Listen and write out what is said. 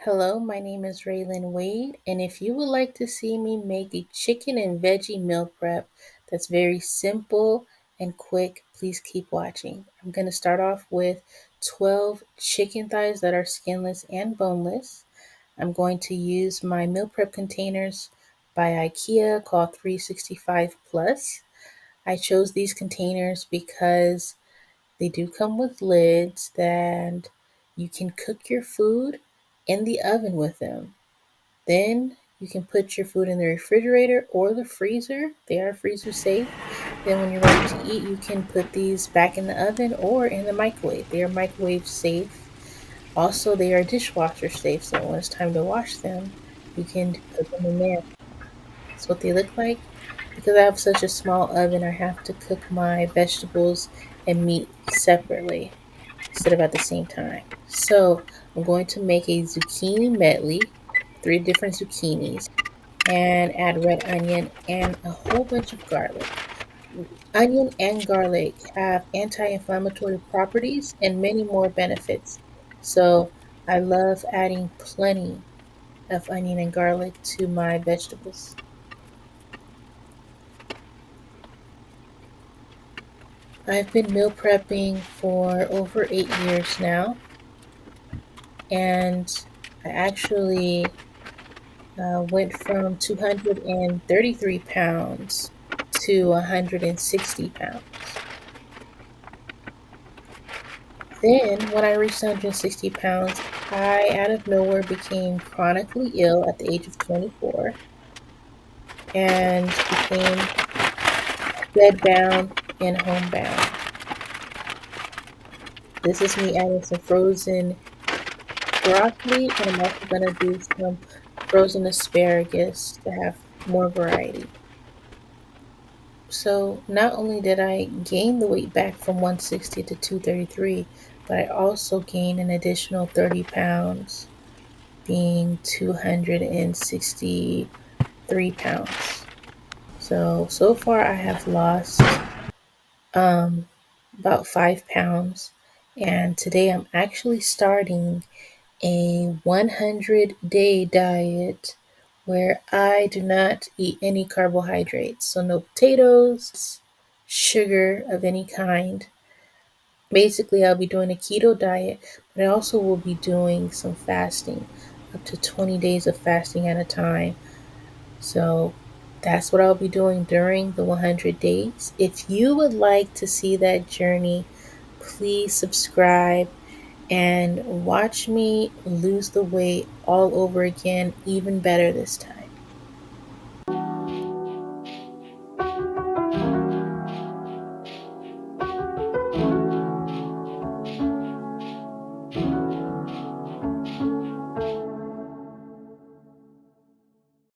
Hello, my name is Raylan Wade, and if you would like to see me make a chicken and veggie meal prep that's very simple and quick, please keep watching. I'm going to start off with 12 chicken thighs that are skinless and boneless. I'm going to use my meal prep containers by IKEA called 365 Plus. I chose these containers because they do come with lids that you can cook your food in the oven with them. Then you can put your food in the refrigerator or the freezer. They are freezer safe. Then when you're ready to eat, you can put these back in the oven or in the microwave. They are microwave safe. Also, they are dishwasher safe, so when it's time to wash them, you can put them in there. That's what they look like. Because I have such a small oven, I have to cook my vegetables and meat separately instead of at the same time. So I'm going to make a zucchini medley, three different zucchinis, and add red onion and a whole bunch of garlic. Onion and garlic have anti-inflammatory properties and many more benefits. So I love adding plenty of onion and garlic to my vegetables. I've been meal prepping for over 8 years now, and I actually went from 233 pounds to 160 pounds. Then, when I reached 160 pounds, I out of nowhere became chronically ill at the age of 24 and became bedbound and homebound. This is me adding some frozen broccoli, and I'm also going to do some frozen asparagus to have more variety. So not only did I gain the weight back from 160 to 233, but I also gained an additional 30 pounds, being 263 pounds. So far I have lost um, about 5 pounds, and today I'm actually starting a 100-day diet where I do not eat any carbohydrates. So, no potatoes, sugar of any kind. Basically, I'll be doing a keto diet, but I also will be doing some fasting, up to 20 days of fasting at a time. So, that's what I'll be doing during the 100 days. If you would like to see that journey, please subscribe and watch me lose the weight all over again, even better this time.